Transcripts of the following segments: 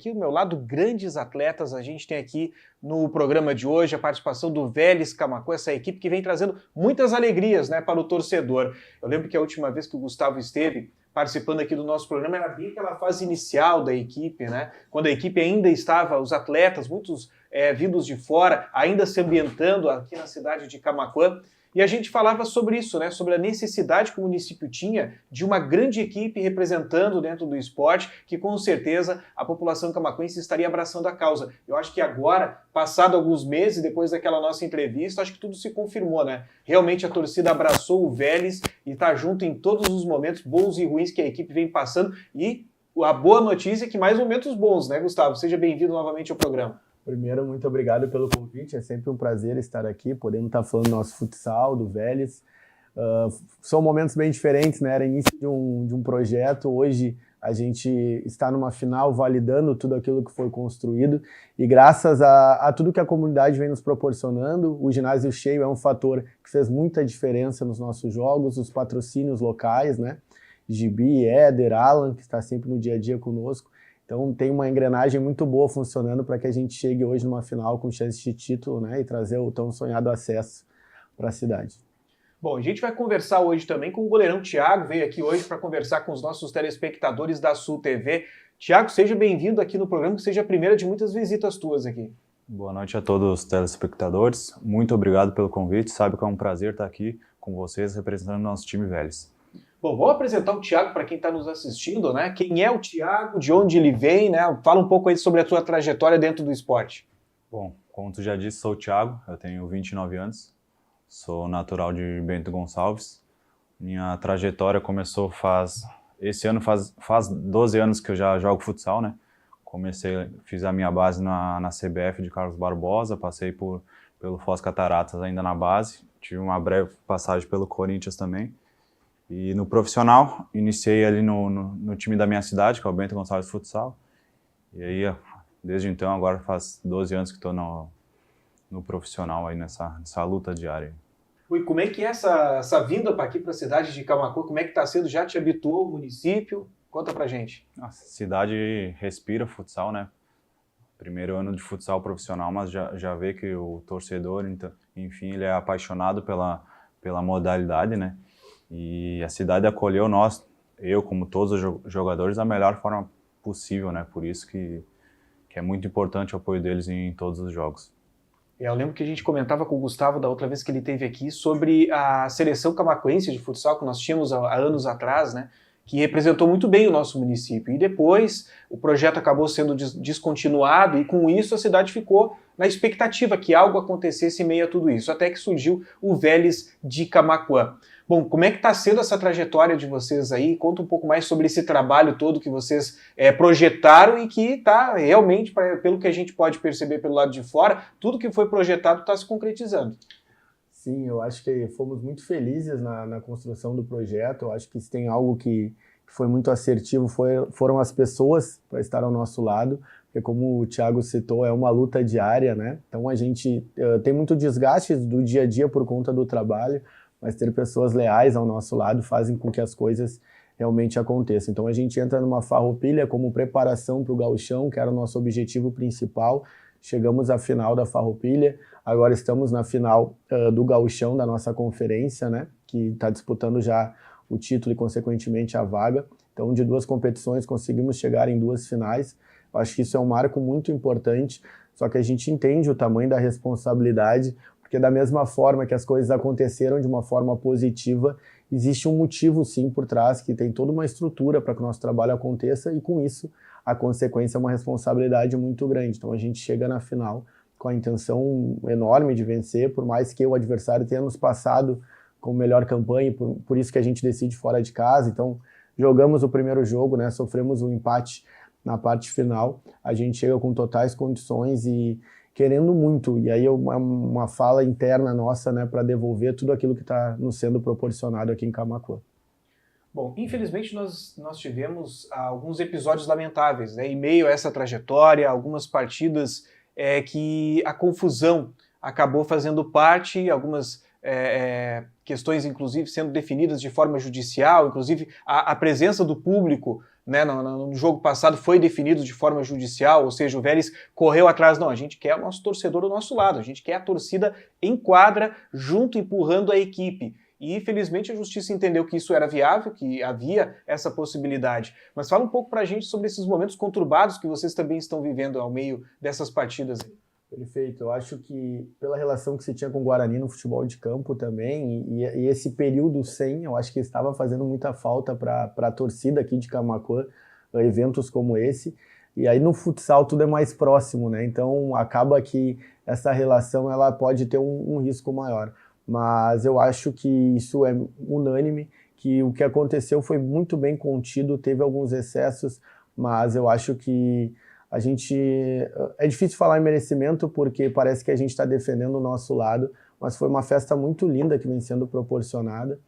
aqui ao meu lado grandes atletas. A gente tem aqui no programa de hoje a participação do Vélez Camaquã, essa equipe que vem trazendo muitas alegrias, né, para o torcedor. Eu lembro que a última vez que o Gustavo esteve participando aqui do nosso programa era bem aquela fase inicial da equipe, né? Quando a equipe ainda estava, os atletas, muitos vindos de fora, ainda se ambientando aqui na cidade de Camaquã. E a gente falava sobre isso, né? Sobre a necessidade que o município tinha de uma grande equipe representando dentro do esporte, que com certeza a população camaquense estaria abraçando a causa. Eu acho que agora, passado alguns meses, depois daquela nossa entrevista, acho que tudo se confirmou, né? Realmente a torcida abraçou o Vélez e está junto em todos os momentos bons e ruins que a equipe vem passando. E a boa notícia é que mais momentos bons, né, Gustavo? Seja bem-vindo novamente ao programa. Primeiro, muito obrigado pelo convite, é sempre um prazer estar aqui, podendo estar falando do nosso futsal, do Vélez. São momentos bem diferentes, né? Era início de um projeto, hoje a gente está numa final validando tudo aquilo que foi construído e graças a tudo que a comunidade vem nos proporcionando, o ginásio cheio é um fator que fez muita diferença nos nossos jogos, os patrocínios locais, né? Gibi, Éder, Alan, que está sempre no dia a dia conosco. Então tem uma engrenagem muito boa funcionando para que a gente chegue hoje numa final com chance de título, né, e trazer o tão sonhado acesso para a cidade. Bom, a gente vai conversar hoje também com o goleirão Thiago, veio aqui hoje para conversar com os nossos telespectadores da Sul TV. Thiago, seja bem-vindo aqui no programa, que seja a primeira de muitas visitas tuas aqui. Boa noite a todos os telespectadores, muito obrigado pelo convite, sabe que é um prazer estar aqui com vocês representando o nosso time Vélez. Bom, vou apresentar o Thiago para quem está nos assistindo, né? Quem é o Thiago, de onde ele vem, né? Fala um pouco aí sobre a tua trajetória dentro do esporte. Bom, como tu já disse, sou o Thiago, eu tenho 29 anos, sou natural de Bento Gonçalves. Minha trajetória começou esse ano faz 12 anos que eu já jogo futsal, né? Fiz a minha base na CBF de Carlos Barbosa, passei pelo Foz Cataratas ainda na base, tive uma breve passagem pelo Corinthians também. E no profissional, iniciei ali no time da minha cidade, que é o Bento Gonçalves Futsal. E aí, desde então, agora faz 12 anos que estou no profissional aí nessa luta diária. E como é que é essa vinda para aqui para a cidade de Camaquã? Como é que está sendo? Já te habituou o município? Conta pra gente. A cidade respira futsal, né? Primeiro ano de futsal profissional, mas já vê que o torcedor, então, enfim, ele é apaixonado pela modalidade, né? E a cidade acolheu eu como todos os jogadores, da melhor forma possível, né? Por isso que é muito importante o apoio deles em todos os jogos. Eu lembro que a gente comentava com o Gustavo da outra vez que ele esteve aqui sobre a seleção camaquense de futsal que nós tínhamos há anos atrás, né? Que representou muito bem o nosso município. E depois o projeto acabou sendo descontinuado e com isso a cidade ficou na expectativa que algo acontecesse em meio a tudo isso, até que surgiu o Vélez de Camaquã. Bom, como é que está sendo essa trajetória de vocês aí? Conta um pouco mais sobre esse trabalho todo que vocês projetaram e que está realmente, pelo que a gente pode perceber pelo lado de fora, tudo que foi projetado está se concretizando. Sim, eu acho que fomos muito felizes na construção do projeto. Eu acho que se tem algo que foi muito assertivo foram as pessoas para estar ao nosso lado, porque como o Thiago citou, é uma luta diária, né? Então a gente tem muito desgaste do dia a dia por conta do trabalho, mas ter pessoas leais ao nosso lado fazem com que as coisas realmente aconteçam. Então a gente entra numa farroupilha como preparação para o gauchão, que era o nosso objetivo principal. Chegamos à final da farroupilha, agora estamos na final do gauchão da nossa conferência, né, que está disputando já o título e consequentemente a vaga. Então de 2 competições conseguimos chegar em 2 finais. Eu acho que isso é um marco muito importante, só que a gente entende o tamanho da responsabilidade, porque da mesma forma que as coisas aconteceram de uma forma positiva, existe um motivo sim por trás, que tem toda uma estrutura para que o nosso trabalho aconteça e com isso a consequência é uma responsabilidade muito grande. Então a gente chega na final com a intenção enorme de vencer, por mais que o adversário tenha nos passado com melhor campanha, por isso que a gente decide fora de casa. Então jogamos o primeiro jogo, né, sofremos um empate na parte final, a gente chega com totais condições e querendo muito, e aí uma fala interna nossa, né, para devolver tudo aquilo que está nos sendo proporcionado aqui em Camaquã. Bom, infelizmente nós tivemos alguns episódios lamentáveis, né, em meio a essa trajetória, algumas partidas que a confusão acabou fazendo parte, algumas questões inclusive sendo definidas de forma judicial, inclusive a presença do público né, no jogo passado foi definido de forma judicial, ou seja, o Vélez correu atrás. Não, a gente quer o nosso torcedor do nosso lado, a gente quer a torcida em quadra, junto, empurrando a equipe. E, infelizmente, a justiça entendeu que isso era viável, que havia essa possibilidade. Mas fala um pouco pra gente sobre esses momentos conturbados que vocês também estão vivendo ao meio dessas partidas. Perfeito. Eu acho que pela relação que se tinha com o Guarani no futebol de campo também, e esse período sem, eu acho que estava fazendo muita falta para a torcida aqui de Camaquã, eventos como esse. E aí no futsal tudo é mais próximo, né? Então acaba que essa relação ela pode ter um risco maior. Mas eu acho que isso é unânime, que o que aconteceu foi muito bem contido, teve alguns excessos, mas eu acho que a gente... É difícil falar em merecimento porque parece que a gente está defendendo o nosso lado, mas foi uma festa muito linda que vem sendo proporcionada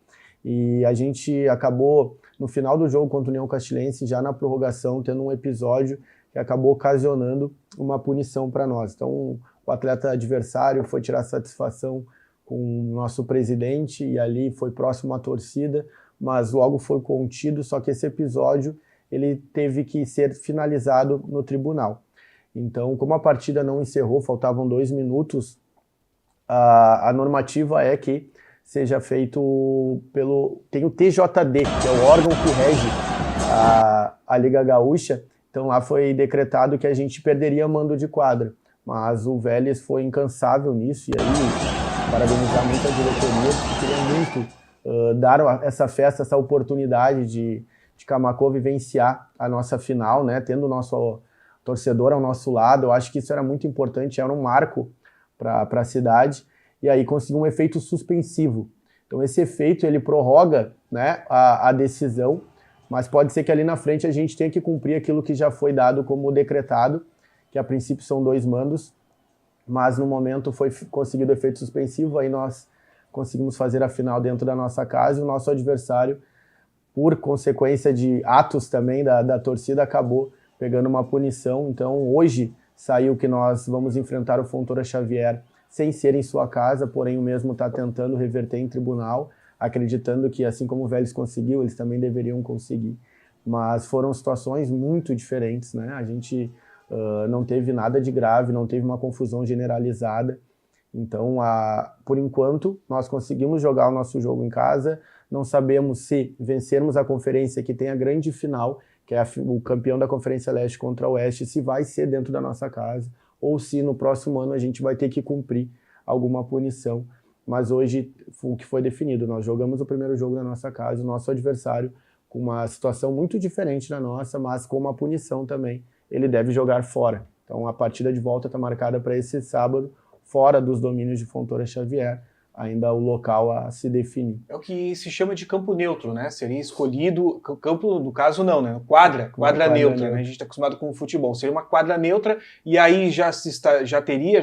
e a gente acabou, no final do jogo contra o União Castilhense, já na prorrogação, tendo um episódio que acabou ocasionando uma punição para nós. Então o atleta adversário foi tirar satisfação com o nosso presidente e ali foi próximo à torcida, mas logo foi contido, só que esse episódio ele teve que ser finalizado no tribunal. Então, como a partida não encerrou, faltavam 2 minutos, a normativa é que seja feito pelo... Tem o TJD, que é o órgão que rege a Liga Gaúcha, então lá foi decretado que a gente perderia mando de quadra, mas o Vélez foi incansável nisso, e aí parabenizar muito a diretoria, porque queria muito dar essa festa, essa oportunidade de Camaquã vivenciar a nossa final, né, tendo o nosso torcedor ao nosso lado. Eu acho que isso era muito importante, era um marco para a cidade, e aí conseguiu um efeito suspensivo. Então esse efeito ele prorroga, né, a decisão, mas pode ser que ali na frente a gente tenha que cumprir aquilo que já foi dado como decretado, que a princípio são 2 mandos, mas no momento foi conseguido efeito suspensivo, aí nós conseguimos fazer a final dentro da nossa casa e o nosso adversário, por consequência de atos também da torcida, acabou pegando uma punição. Então hoje saiu que nós vamos enfrentar o Fontoura Xavier sem ser em sua casa, porém o mesmo está tentando reverter em tribunal, acreditando que assim como o Vélez conseguiu, eles também deveriam conseguir. Mas foram situações muito diferentes, né? A gente não teve nada de grave, não teve uma confusão generalizada. Então, por enquanto, nós conseguimos jogar o nosso jogo em casa. Não sabemos se vencermos a conferência, que tem a grande final, que é o campeão da Conferência Leste contra o Oeste, se vai ser dentro da nossa casa, ou se no próximo ano a gente vai ter que cumprir alguma punição. Mas hoje, o que foi definido, nós jogamos o primeiro jogo na nossa casa, o nosso adversário com uma situação muito diferente da nossa, mas com uma punição também, ele deve jogar fora. Então a partida de volta está marcada para esse sábado, fora dos domínios de Fontoura Xavier, ainda o local a se definir. É o que se chama de campo neutro, né? Seria escolhido, campo, no caso não, né? Quadra neutra, né? A gente está acostumado com o futebol. Seria uma quadra neutra e aí já teria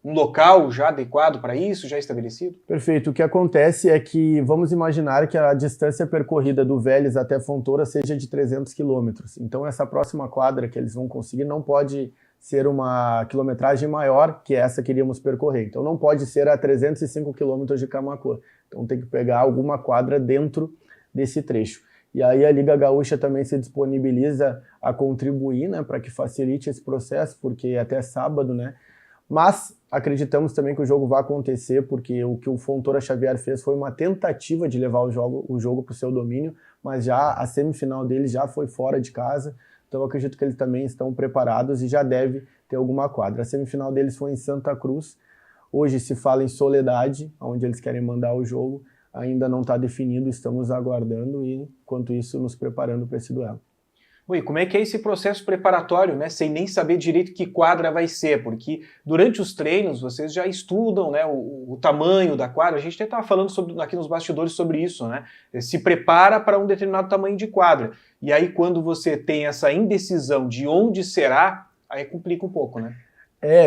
um local já adequado para isso, já estabelecido? Perfeito. O que acontece é que vamos imaginar que a distância percorrida do Vélez até Fontoura seja de 300 quilômetros. Então essa próxima quadra que eles vão conseguir não pode ser uma quilometragem maior que essa que iríamos percorrer. Então não pode ser a 305 quilômetros de Camaquã. Então tem que pegar alguma quadra dentro desse trecho. E aí a Liga Gaúcha também se disponibiliza a contribuir, né, para que facilite esse processo, porque é até sábado, né? Mas acreditamos também que o jogo vai acontecer, porque o que o Fontoura Xavier fez foi uma tentativa de levar o jogo para o seu domínio, mas já a semifinal dele já foi fora de casa, então eu acredito que eles também estão preparados e já deve ter alguma quadra. A semifinal deles foi em Santa Cruz, hoje se fala em Soledade, onde eles querem mandar o jogo, ainda não está definido, estamos aguardando e, enquanto isso, nos preparando para esse duelo. Oi, como é que é esse processo preparatório, né? Sem nem saber direito que quadra vai ser, porque durante os treinos vocês já estudam, né, o tamanho da quadra. A gente até estava falando aqui nos bastidores sobre isso, né? Se prepara para um determinado tamanho de quadra. E aí quando você tem essa indecisão de onde será, aí complica um pouco, né?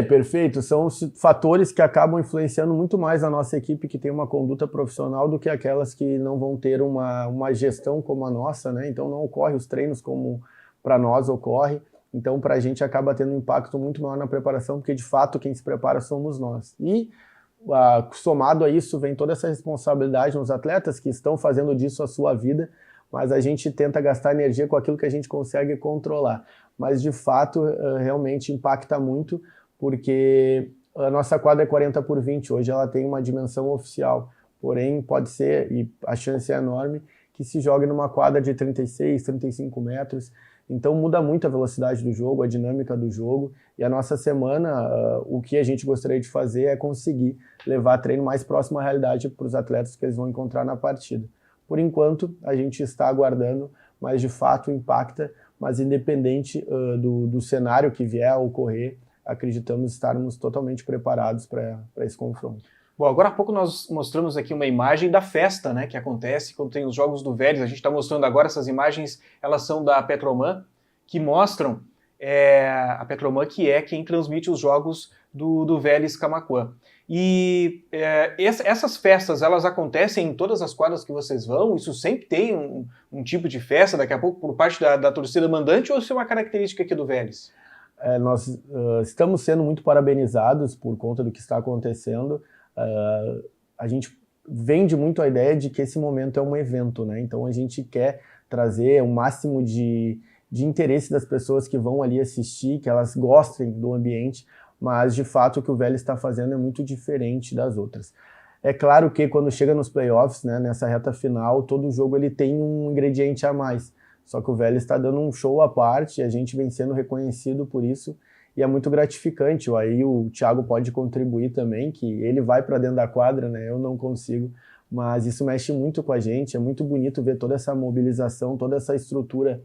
Perfeito. São fatores que acabam influenciando muito mais a nossa equipe que tem uma conduta profissional do que aquelas que não vão ter uma gestão como a nossa, né? Então não ocorre os treinos como para nós ocorre. Então para a gente acaba tendo um impacto muito maior na preparação, porque de fato quem se prepara somos nós. E somado a isso vem toda essa responsabilidade nos atletas que estão fazendo disso a sua vida, mas a gente tenta gastar energia com aquilo que a gente consegue controlar. Mas, de fato, realmente impacta muito, porque a nossa quadra é 40x20, hoje ela tem uma dimensão oficial, porém pode ser, e a chance é enorme, que se jogue numa quadra de 36, 35 metros, então muda muito a velocidade do jogo, a dinâmica do jogo, e a nossa semana, o que a gente gostaria de fazer é conseguir levar treino mais próximo à realidade para os atletas que eles vão encontrar na partida. Por enquanto, a gente está aguardando, mas de fato impacta, mas independente do cenário que vier a ocorrer, acreditamos estarmos totalmente preparados para esse confronto. Bom, agora há pouco nós mostramos aqui uma imagem da festa, né, que acontece quando tem os Jogos do Vélez. A gente está mostrando agora essas imagens, elas são da Petroman, que mostram a Petroman, que é quem transmite os jogos do Vélez Camaquã. E essas festas, elas acontecem em todas as quadras que vocês vão? Isso sempre tem um tipo de festa, daqui a pouco, por parte da torcida mandante, ou isso é uma característica aqui do Vélez? Nós estamos sendo muito parabenizados por conta do que está acontecendo. A gente vende muito a ideia de que esse momento é um evento, né? Então a gente quer trazer o máximo de interesse das pessoas que vão ali assistir, que elas gostem do ambiente, mas de fato o que o Vélez está fazendo é muito diferente das outras. É claro que quando chega nos playoffs, né, nessa reta final, todo jogo ele tem um ingrediente a mais, só que o Vélez está dando um show à parte, e a gente vem sendo reconhecido por isso, e é muito gratificante. Aí o Thiago pode contribuir também, que ele vai para dentro da quadra, né? Eu não consigo, mas isso mexe muito com a gente, é muito bonito ver toda essa mobilização, toda essa estrutura,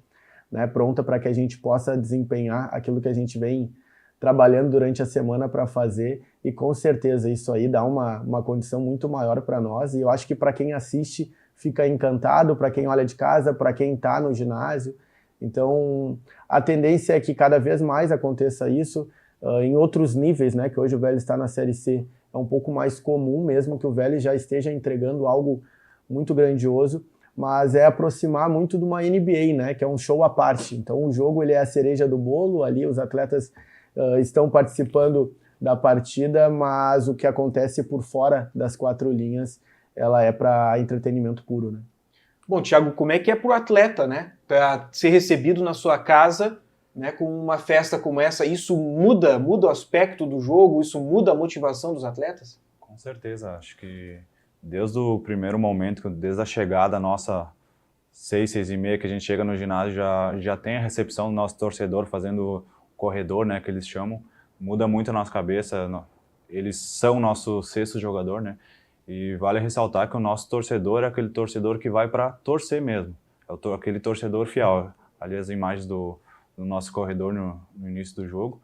né, pronta para que a gente possa desempenhar aquilo que a gente vem trabalhando durante a semana para fazer, e com certeza isso aí dá uma condição muito maior para nós, e eu acho que para quem assiste fica encantado, para quem olha de casa, para quem está no ginásio. Então, a tendência é que cada vez mais aconteça isso em outros níveis, né? Que hoje o Vélez está na Série C. É um pouco mais comum mesmo que o Vélez já esteja entregando algo muito grandioso, mas é aproximar muito de uma NBA, né? Que é um show à parte. Então, o jogo ele é a cereja do bolo, ali os atletas estão participando da partida, mas o que acontece por fora das quatro linhas, ela é para entretenimento puro, né? Bom, Thiago, como é que é para o atleta, né? Para ser recebido na sua casa, né, com uma festa como essa, isso muda o aspecto do jogo, isso muda a motivação dos atletas? Com certeza, acho que desde o primeiro momento, desde a chegada nossa, 6h30, que a gente chega no ginásio, já tem a recepção do nosso torcedor fazendo o corredor, né, que eles chamam, muda muito a nossa cabeça, eles são nosso sexto jogador, né? E vale ressaltar que o nosso torcedor é aquele torcedor que vai para torcer mesmo. É aquele torcedor fiel. Ali as imagens do nosso corredor no início do jogo.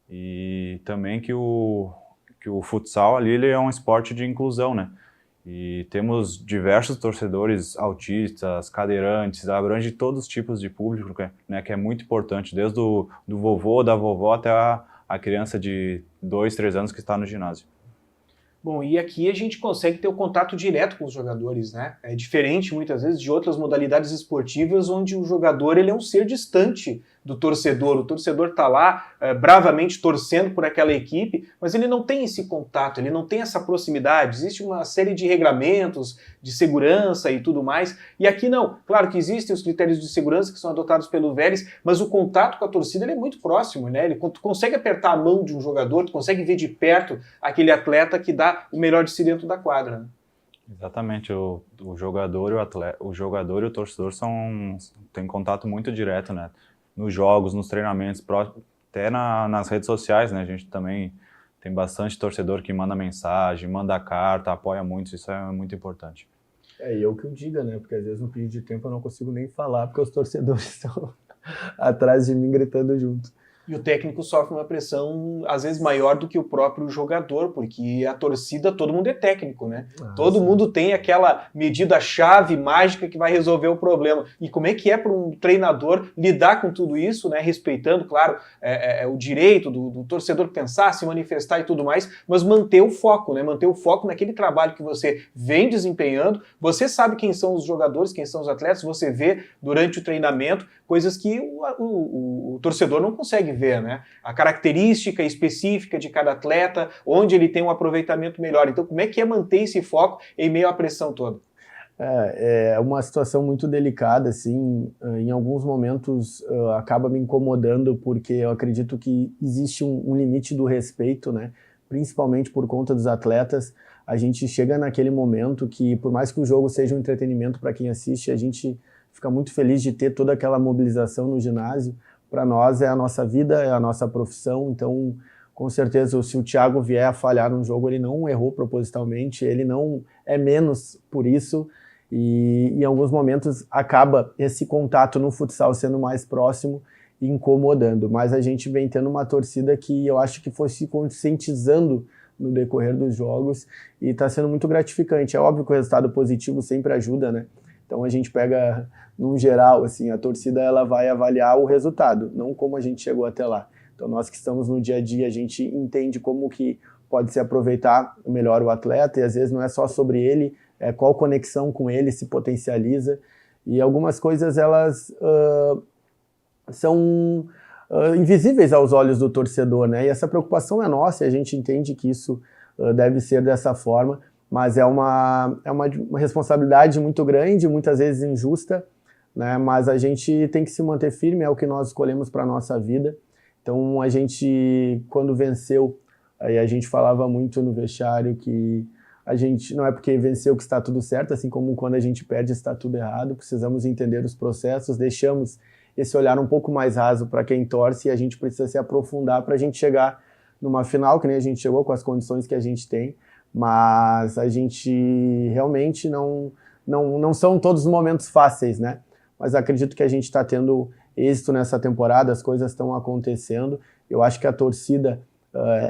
E também que o futsal ali ele é um esporte de inclusão, né? E temos diversos torcedores autistas, cadeirantes, abrange todos os tipos de público, né? Que é muito importante, desde do vovô, da vovó até a criança de 2, 3 anos que está no ginásio. Bom, e aqui a gente consegue ter o contato direto com os jogadores, né? É diferente, muitas vezes, de outras modalidades esportivas, onde o jogador ele é um ser distante do torcedor. O torcedor está lá bravamente torcendo por aquela equipe, mas ele não tem esse contato, ele não tem essa proximidade. Existe uma série de regramentos, de segurança e tudo mais. E aqui não. Claro que existem os critérios de segurança que são adotados pelo Vélez, mas o contato com a torcida ele é muito próximo, né? Tu consegue apertar a mão de um jogador, tu consegue ver de perto aquele atleta que dá o melhor de si dentro da quadra, né? Exatamente, o jogador e o torcedor têm contato muito direto, né? Nos jogos, nos treinamentos, até nas redes sociais, né? A gente também tem bastante torcedor que manda mensagem, manda carta, apoia muito, isso é muito importante. E eu que eu diga, né? Porque às vezes no período de tempo eu não consigo nem falar, porque os torcedores estão atrás de mim gritando junto. E o técnico sofre uma pressão, às vezes, maior do que o próprio jogador, porque a torcida, todo mundo é técnico, né? Todo mundo tem aquela medida-chave mágica que vai resolver o problema. E como é que é para um treinador lidar com tudo isso, né? Respeitando, claro, o direito do torcedor pensar, se manifestar e tudo mais, mas manter o foco, né? Manter o foco naquele trabalho que você vem desempenhando. Você sabe quem são os jogadores, quem são os atletas, você vê durante o treinamento coisas que o torcedor não consegue ver, né? A característica específica de cada atleta, onde ele tem um aproveitamento melhor. Então, como é que é manter esse foco em meio à pressão toda? É uma situação muito delicada, assim, em alguns momentos acaba me incomodando porque eu acredito que existe um limite do respeito, né? Principalmente por conta dos atletas. A gente chega naquele momento que, por mais que o jogo seja um entretenimento para quem assiste, a gente fica muito feliz de ter toda aquela mobilização no ginásio. Para nós é a nossa vida, é a nossa profissão, então com certeza se o Thiago vier a falhar num jogo, ele não errou propositalmente, ele não é menos por isso. E em alguns momentos acaba esse contato no futsal sendo mais próximo e incomodando, mas a gente vem tendo uma torcida que eu acho que foi se conscientizando no decorrer dos jogos e está sendo muito gratificante. É óbvio que o resultado positivo sempre ajuda, né? Então a gente pega, num geral, assim, a torcida ela vai avaliar o resultado, não como a gente chegou até lá. Então nós que estamos no dia a dia, a gente entende como que pode se aproveitar melhor o atleta e às vezes não é só sobre ele, qual conexão com ele se potencializa, e algumas coisas elas são invisíveis aos olhos do torcedor, né? E essa preocupação é nossa, e a gente entende que isso deve ser dessa forma, mas é uma responsabilidade muito grande, muitas vezes injusta, né? Mas a gente tem que se manter firme, é o que nós escolhemos para a nossa vida. Então a gente, quando venceu, aí a gente falava muito no vestiário que a gente não é porque venceu que está tudo certo, assim como quando a gente perde está tudo errado, precisamos entender os processos, deixamos esse olhar um pouco mais raso para quem torce e a gente precisa se aprofundar para a gente chegar numa final, que nem a gente chegou com as condições que a gente tem, mas a gente realmente não são todos os momentos fáceis, né? Mas acredito que a gente está tendo êxito nessa temporada, as coisas estão acontecendo, eu acho que a torcida,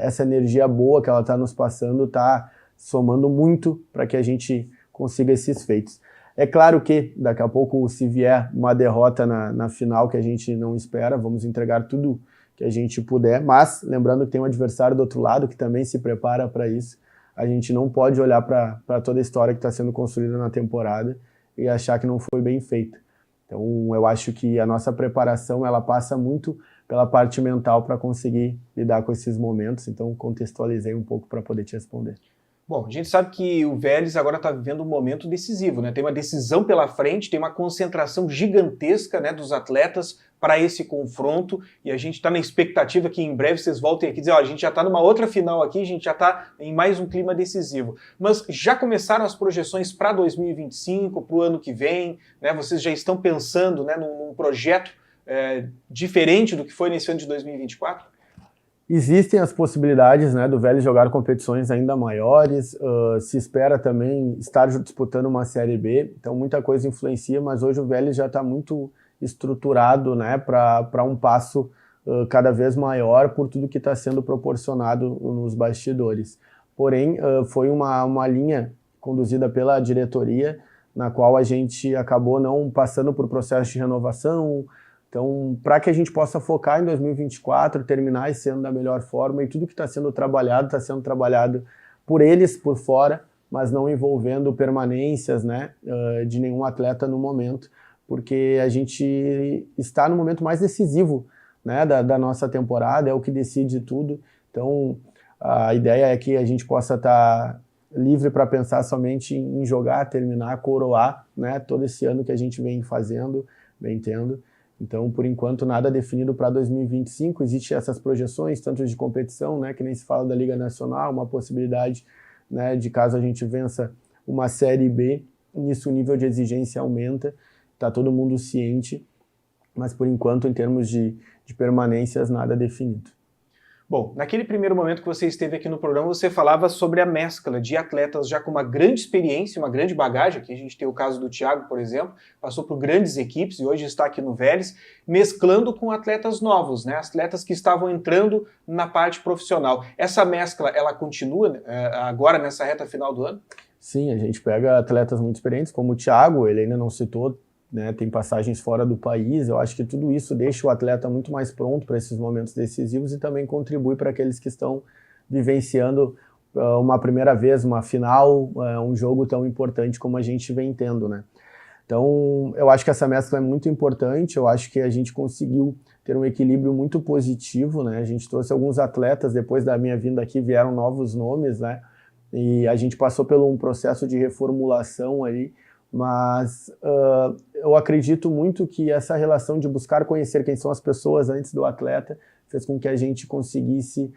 essa energia boa que ela está nos passando, está somando muito para que a gente consiga esses feitos. É claro que daqui a pouco, se vier uma derrota na final que a gente não espera, vamos entregar tudo que a gente puder, mas lembrando que tem um adversário do outro lado que também se prepara para isso. A gente não pode olhar para toda a história que está sendo construída na temporada e achar que não foi bem feita. Então eu acho que a nossa preparação ela passa muito pela parte mental para conseguir lidar com esses momentos, então contextualizei um pouco para poder te responder. Bom, a gente sabe que o Vélez agora está vivendo um momento decisivo, né? Tem uma decisão pela frente, tem uma concentração gigantesca, né, dos atletas para esse confronto, e a gente está na expectativa que em breve vocês voltem aqui e dizer, ó, a gente já está numa outra final aqui, a gente já está em mais um clima decisivo. Mas já começaram as projeções para 2025, para o ano que vem, né? Vocês já estão pensando, né, num projeto diferente do que foi nesse ano de 2024? Existem as possibilidades, né, do Vélez jogar competições ainda maiores, se espera também estar disputando uma Série B, então muita coisa influencia, mas hoje o Vélez já está muito estruturado, né, para um passo cada vez maior por tudo que está sendo proporcionado nos bastidores. Porém, foi uma linha conduzida pela diretoria, na qual a gente acabou não passando por processo de renovação. Então, para que a gente possa focar em 2024, terminar esse ano da melhor forma, e tudo que está sendo trabalhado por eles, por fora, mas não envolvendo permanências, né, de nenhum atleta no momento, porque a gente está no momento mais decisivo, né, da nossa temporada, é o que decide tudo. Então, a ideia é que a gente possa estar livre para pensar somente em jogar, terminar, coroar, né, todo esse ano que a gente vem fazendo, vem tendo. Então, por enquanto, nada definido para 2025. Existem essas projeções, tanto de competição, né, que nem se fala da Liga Nacional, uma possibilidade, né, de caso a gente vença uma Série B, nisso o nível de exigência aumenta, está todo mundo ciente, mas por enquanto, em termos de permanências, nada definido. Bom, naquele primeiro momento que você esteve aqui no programa, você falava sobre a mescla de atletas já com uma grande experiência, uma grande bagagem, aqui a gente tem o caso do Thiago, por exemplo, passou por grandes equipes e hoje está aqui no Vélez, mesclando com atletas novos, né? Atletas que estavam entrando na parte profissional. Essa mescla, ela continua agora nessa reta final do ano? Sim, a gente pega atletas muito experientes, como o Thiago, ele ainda não citou, né, tem passagens fora do país. Eu acho que tudo isso deixa o atleta muito mais pronto para esses momentos decisivos e também contribui para aqueles que estão vivenciando uma primeira vez, uma final, um jogo tão importante como a gente vem tendo, né? Então, eu acho que essa mescla é muito importante, eu acho que a gente conseguiu ter um equilíbrio muito positivo, né? A gente trouxe alguns atletas, depois da minha vinda aqui vieram novos nomes, né? E a gente passou por um processo de reformulação ali, mas eu acredito muito que essa relação de buscar conhecer quem são as pessoas antes do atleta fez com que a gente conseguisse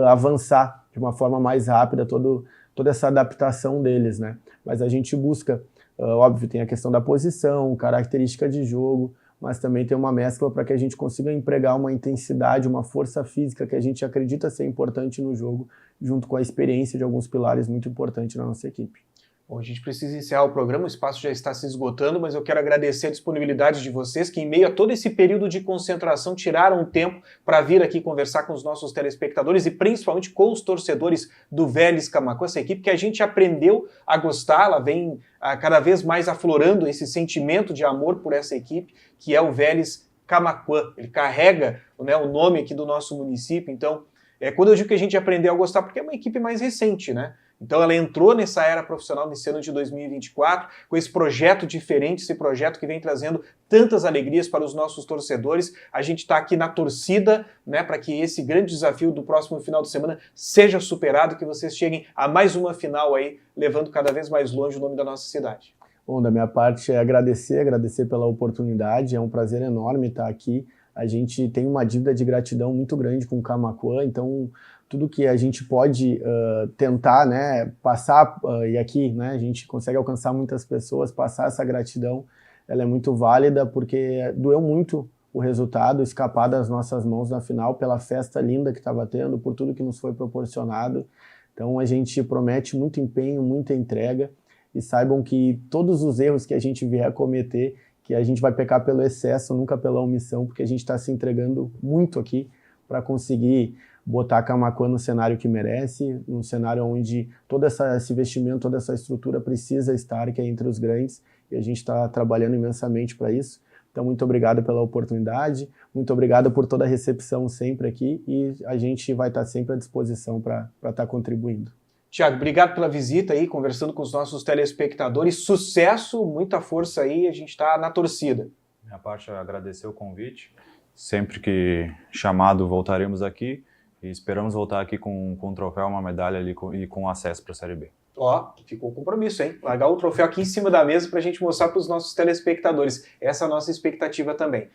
avançar de uma forma mais rápida toda essa adaptação deles, né? Mas a gente busca, óbvio, tem a questão da posição, característica de jogo, mas também tem uma mescla para que a gente consiga empregar uma intensidade, uma força física que a gente acredita ser importante no jogo, junto com a experiência de alguns pilares muito importantes na nossa equipe. Bom, a gente precisa encerrar o programa, o espaço já está se esgotando, mas eu quero agradecer a disponibilidade de vocês que, em meio a todo esse período de concentração, tiraram um tempo para vir aqui conversar com os nossos telespectadores e principalmente com os torcedores do Vélez Camaquã, essa equipe que a gente aprendeu a gostar, ela vem cada vez mais aflorando esse sentimento de amor por essa equipe, que é o Vélez Camaquã. Ele carrega, né, o nome aqui do nosso município, então, quando eu digo que a gente aprendeu a gostar, porque é uma equipe mais recente, né? Então ela entrou nessa era profissional nesse ano de 2024, com esse projeto diferente, esse projeto que vem trazendo tantas alegrias para os nossos torcedores. A gente está aqui na torcida, né, para que esse grande desafio do próximo final de semana seja superado, que vocês cheguem a mais uma final aí, levando cada vez mais longe o nome da nossa cidade. Bom, da minha parte é agradecer pela oportunidade, é um prazer enorme estar aqui. A gente tem uma dívida de gratidão muito grande com o Camaquã, então tudo que a gente pode tentar, né, passar, e aqui, né, a gente consegue alcançar muitas pessoas, passar essa gratidão, ela é muito válida porque doeu muito o resultado, escapar das nossas mãos na final, pela festa linda que estava tendo, por tudo que nos foi proporcionado. Então a gente promete muito empenho, muita entrega, e saibam que todos os erros que a gente vier a cometer, que a gente vai pecar pelo excesso, nunca pela omissão, porque a gente está se entregando muito aqui para conseguir botar a Camaquã no cenário que merece, num cenário onde todo esse investimento, toda essa estrutura precisa estar, que é entre os grandes, e a gente está trabalhando imensamente para isso. Então, muito obrigado pela oportunidade, muito obrigado por toda a recepção sempre aqui, e a gente vai estar sempre à disposição para estar contribuindo. Tiago, obrigado pela visita aí, conversando com os nossos telespectadores. Sucesso, muita força aí, a gente está na torcida. Minha parte é agradecer o convite. Sempre que chamado, voltaremos aqui e esperamos voltar aqui com um troféu, uma medalha ali e com acesso para a Série B. Ó, ficou o compromisso, hein? Largar o troféu aqui em cima da mesa para a gente mostrar para os nossos telespectadores. Essa é a nossa expectativa também.